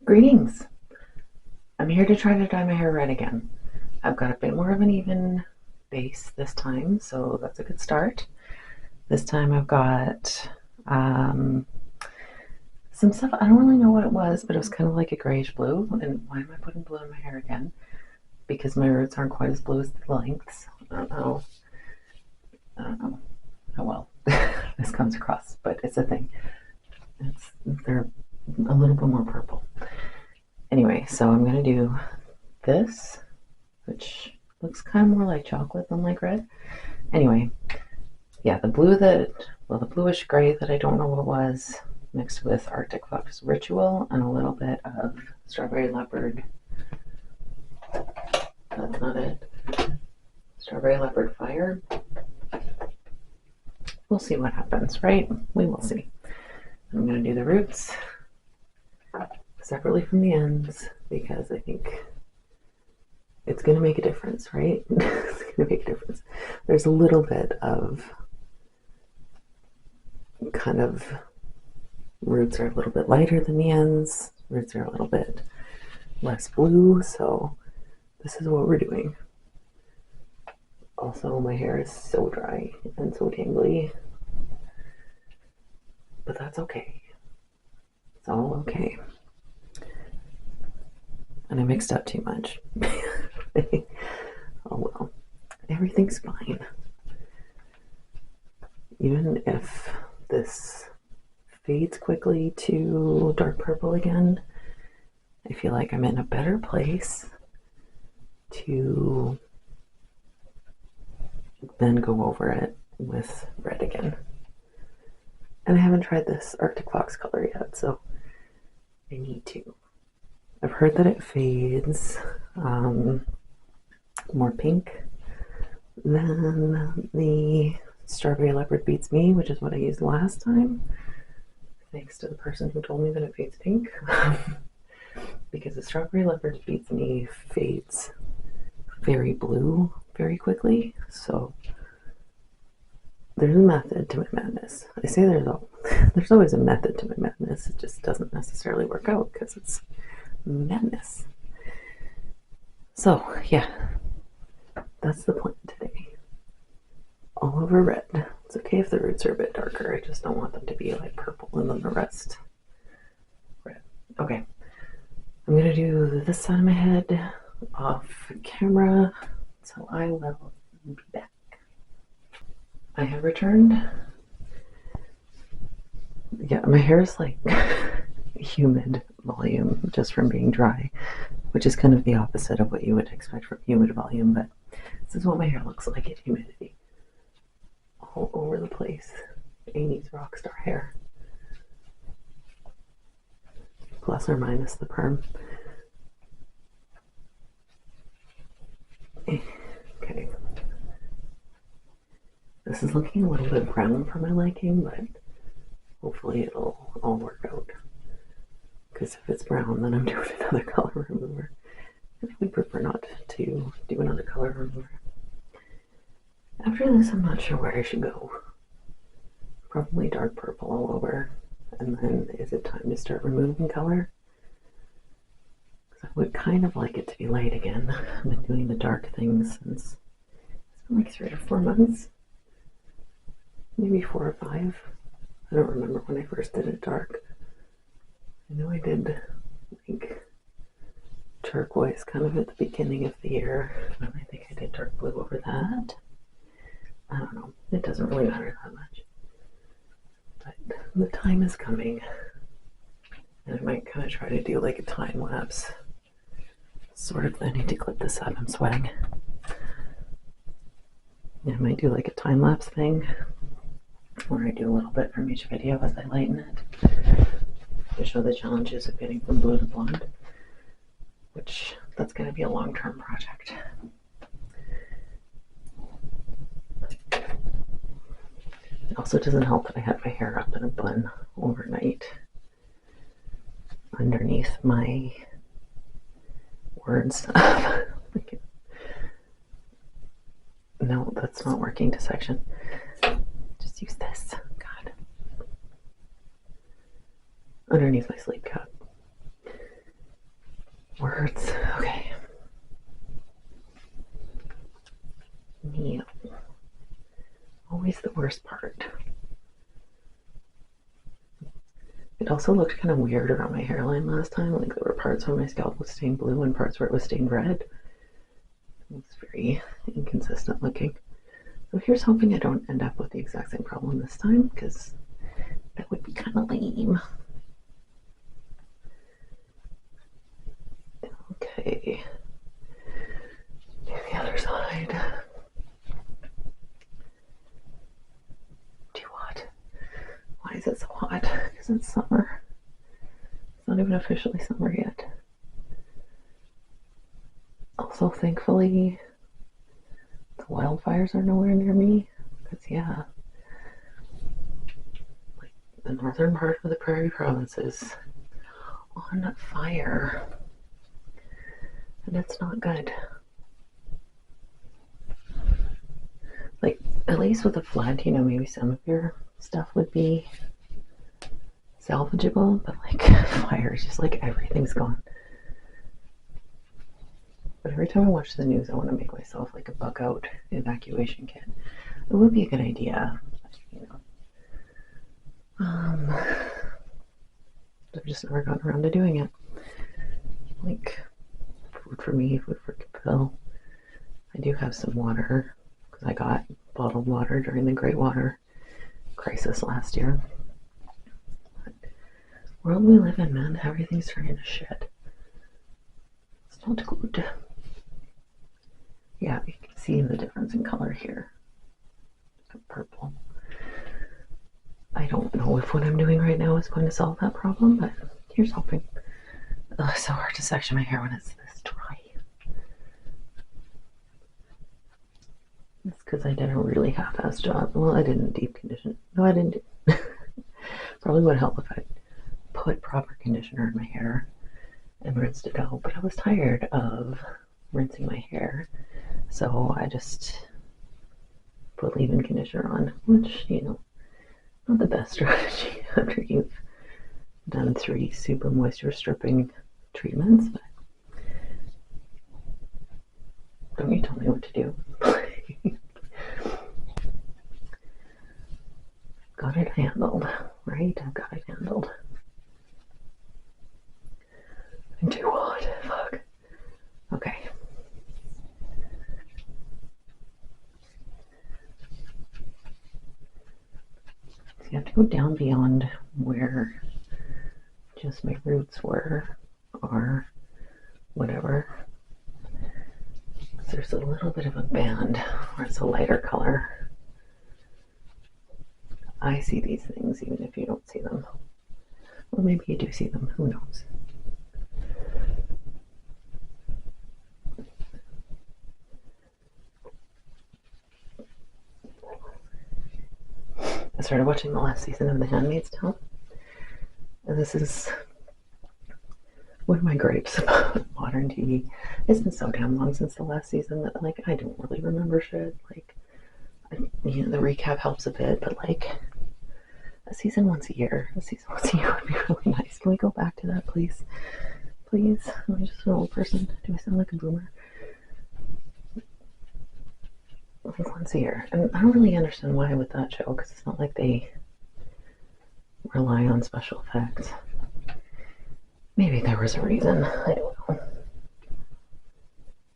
Greetings! I'm here to try to dye my hair red again. I've got a bit more of an even base this time, so that's a good start. This time I've got some stuff, I don't really know what it was, but it was kind of like a grayish blue. And why am I putting blue in my hair again? Because my roots aren't quite as blue as the lengths. I don't know. How well this comes across, but it's a thing. They're a little bit more purple. Anyway, so I'm going to do this, which looks kind of more like chocolate than like red. Anyway, yeah, the bluish gray that I don't know what it was, mixed with Arctic Fox Ritual and a little bit of Strawberry Leopard. That's not it. Strawberry Leopard Fire. We'll see what happens, right? We will see. I'm going to do the roots separately from the ends because I think it's going to make a difference, right? It's going to make a difference. There's a little bit of kind of roots are a little bit lighter than the ends. Roots are a little bit less blue, so this is what we're doing. Also, my hair is so dry and so tangly, but that's okay. It's all okay. And I mixed up too much. Oh well, everything's fine. Even if this fades quickly to dark purple again, I feel like I'm in a better place to then go over it with red again. And I haven't tried this Arctic Fox color yet, so I need to. I've heard that it fades more pink than the Strawberry Leopard Beats Me, which is what I used last time. Thanks to the person who told me that it fades pink. Because the Strawberry Leopard Beats Me fades very blue very quickly, so there's a method to my madness. I say there's always a method to my madness. It just doesn't necessarily work out because it's madness. So yeah, that's the plan today. All over red. It's okay if the roots are a bit darker. I just don't want them to be like purple and then the rest red. Okay, I'm gonna do this side of my head off camera, so I will be back. I have returned. Yeah, my hair is like humid volume just from being dry, which is kind of the opposite of what you would expect from humid volume, but this is what my hair looks like at humidity. All over the place. Amy's rockstar hair. Plus or minus the perm. Okay. This is looking a little bit brown for my liking, but hopefully it'll all work out. Because if it's brown, then I'm doing another color remover. And I would prefer not to do another color remover. After this, I'm not sure where I should go. Probably dark purple all over. And then is it time to start removing color? Because I would kind of like it to be light again. I've been doing the dark things since it's been like 3 or 4 months. Maybe 4 or 5. I don't remember when I first did it dark. I know I did like turquoise kind of at the beginning of the year. And I think I did dark blue over that. I don't know. It doesn't really matter that much. But the time is coming. And I might kind of try to do like a time lapse. Sort of. I need to clip this up. I'm sweating. I might do like a time lapse thing where I do a little bit from each video as I lighten it to show the challenges of getting from blue to blonde, which that's going to be a long-term project. It also doesn't help that I had my hair up in a bun overnight underneath my words. No, that's not working to section. Just use this. God. Underneath my sleep cap. Words. Okay. Neil. Always the worst part. It also looked kind of weird around my hairline last time. Like there were parts where my scalp was stained blue and parts where it was stained red. It was very inconsistent looking. So here's hoping I don't end up with the exact same problem this time, because that would be kind of lame. Okay. Do the other side. Too hot. Why is it so hot? Because it's summer. It's not even officially summer yet. Also, thankfully, the wildfires are nowhere near me. Because, yeah, like the northern part of the Prairie Province is on fire. And it's not good. Like, at least with a flood, you know, maybe some of your stuff would be salvageable, but like fire is just like everything's gone. But every time I watch the news, I want to make myself like a bug out evacuation kit. It would be a good idea, you know. I've just never gotten around to doing it. Like food for me, food for Phil. I do have some water because I got bottled water during the Great Water crisis last year. But world we live in, man, everything's turning to shit. It's not good. Yeah, you can see the difference in color here. Purple. I don't know if what I'm doing right now is going to solve that problem, but here's hoping. Ugh, it's so hard to section my hair when it's this dry. It's because I did a really half-assed job. Well, I didn't deep condition. No, I didn't. Probably would help if I put proper conditioner in my hair and rinsed it out, but I was tired of rinsing my hair, so I just put leave-in conditioner on, which, you know, not the best strategy after you've done 3 super moisture stripping treatments, but don't you tell me what to do. Got it handled, right? I've got it handled. I'm too hot, fuck. Okay. So you have to go down beyond where just my roots were, or whatever. So there's a little bit of a band where it's a lighter color. I see these things even if you don't see them. Or maybe you do see them, who knows. I started watching the last season of The Handmaid's Tale. And this is one of my gripes about modern TV. It's been so damn long since the last season that like I don't really remember shit. Like, you know, the recap helps a bit, but like a season once a year would be really nice. Can we go back to that, please? Please? I'm just an old person. Do I sound like a boomer? Like once a year. And I don't really understand why with that show, because it's not like they rely on special effects. Maybe there was a reason. I don't know.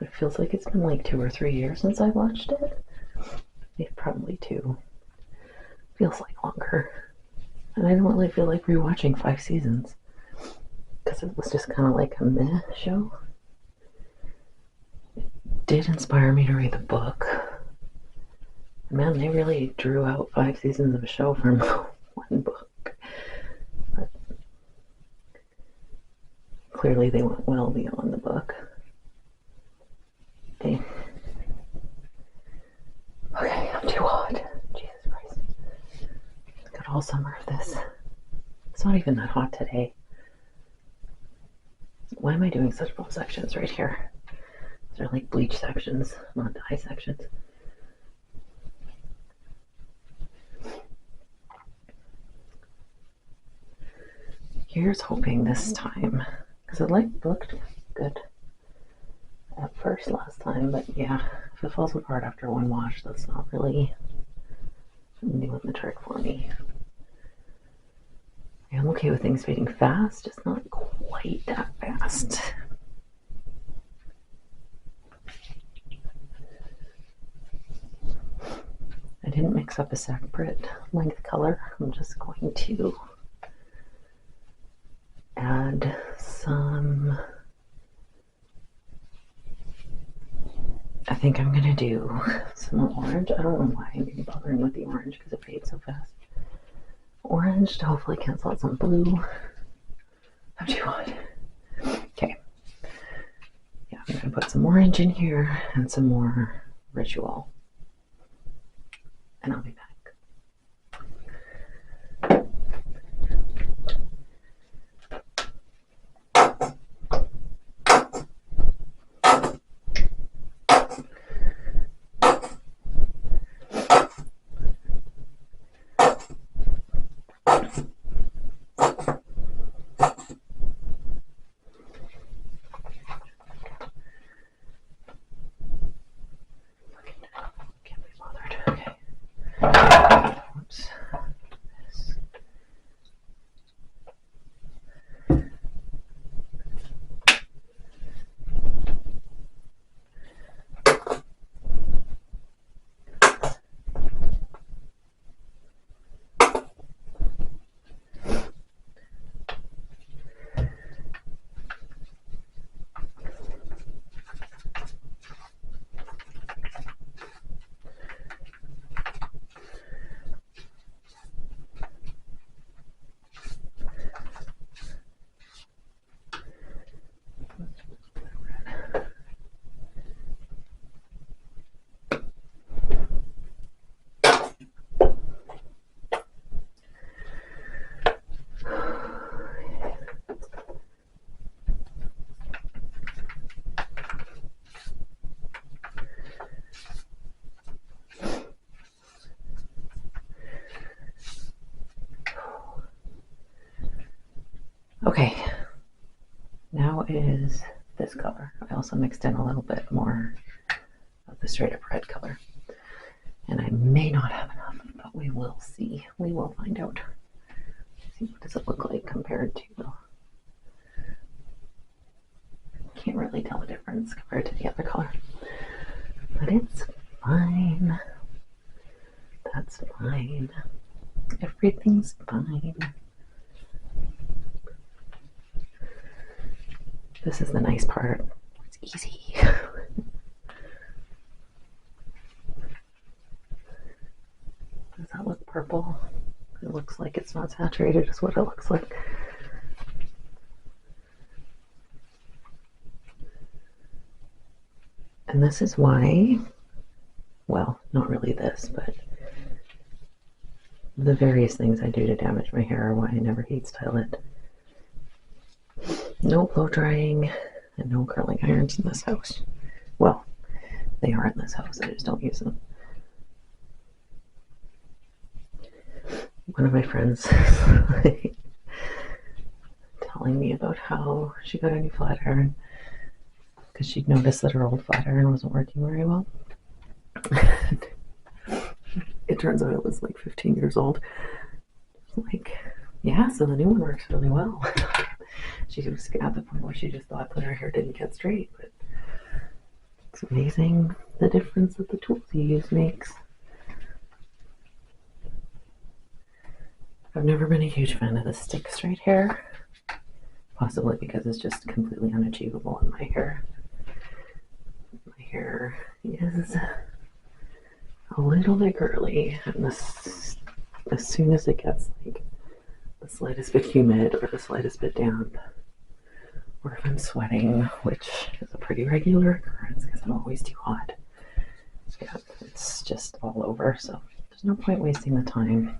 It feels like it's been like 2 or 3 years since I watched it. Maybe probably 2. Feels like longer. And I don't really feel like rewatching 5 seasons. Because it was just kind of like a meh show. It did inspire me to read the book. Man, they really drew out 5 seasons of a show from one book. But clearly they went well beyond the book. Okay, I'm too hot. Jesus Christ. Got all summer of this. It's not even that hot today. Why am I doing such bold sections right here? They're like bleach sections, not dye sections. Here's hoping this time, because it looked good at first last time, but yeah, if it falls apart after one wash, that's not really doing the trick for me. I'm okay with things fading fast, just not quite that fast. I didn't mix up a separate length color. I'm just going to add some, I think I'm gonna do some orange. I don't know why I'm even bothering with the orange because it fades so fast. Orange to hopefully cancel out some blue. Not too hot. Okay. Yeah, I'm gonna put some orange in here and some more ritual. And I'll be back. Can't be bothered. Okay. Oops. Okay, now is this color. I also mixed in a little bit more of the straight up red color. And I may not have enough, but we will see. We will find out. See, what does it look like compared to, can't really tell the difference compared to the other color. But it's fine. That's fine. Everything's fine. This is the nice part. It's easy. Does that look purple? It looks like it's not saturated, is what it looks like. And this is why, well, not really this, but the various things I do to damage my hair are why I never heat style it. No blow drying and no curling irons in this house. Well, they are in this house, I just don't use them. One of my friends telling me about how she got a new flat iron because she'd noticed that her old flat iron wasn't working very well. It turns out it was like 15 years old. Like, yeah, so the new one works really well. She was at the point where she just thought that her hair didn't get straight, but it's amazing the difference that the tools you use makes. I've never been a huge fan of the stick straight hair, possibly because it's just completely unachievable in my hair. My hair is a little bit curly, and as soon as it gets like the slightest bit humid or the slightest bit damp, or if I'm sweating, which is a pretty regular occurrence because I'm always too hot, yeah, it's just all over. So there's no point wasting the time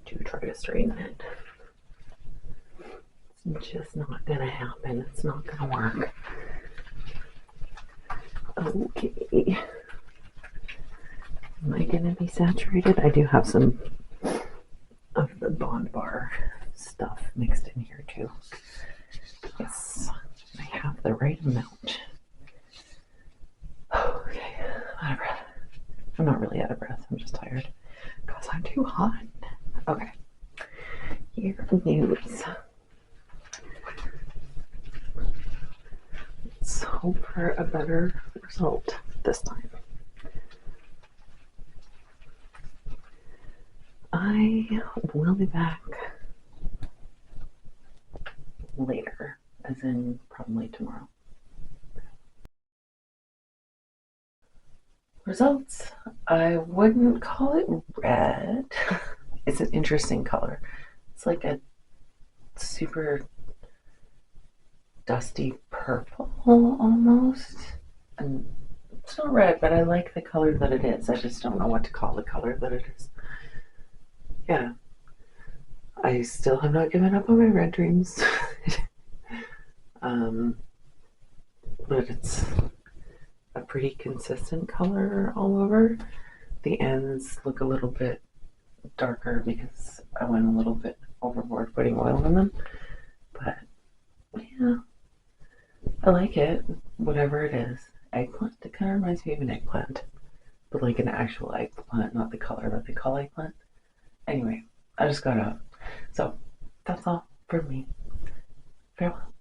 to try to straighten it. It's just not gonna happen. It's not gonna work. Okay. Am I gonna be saturated? I do have some of the Bond Bar stuff mixed in here too. Yes, I have the right amount. Okay, out of breath. I'm not really out of breath, I'm just tired because I'm too hot. Okay, here goes. Let's hope for a better result this time. I will be back later, as in probably tomorrow. Results. I wouldn't call it red. It's an interesting color. It's like a super dusty purple almost. And it's not red, but I like the color that it is. I just don't know what to call the color that it is. Yeah. I still have not given up on my red dreams. But it's a pretty consistent color all over. The ends look a little bit darker because I went a little bit overboard putting oil in them. But yeah, I like it, whatever it is. Eggplant, it kind of reminds me of an eggplant, but like an actual eggplant, not the color that they call eggplant. Anyway, I just got up. So that's all for me. Farewell.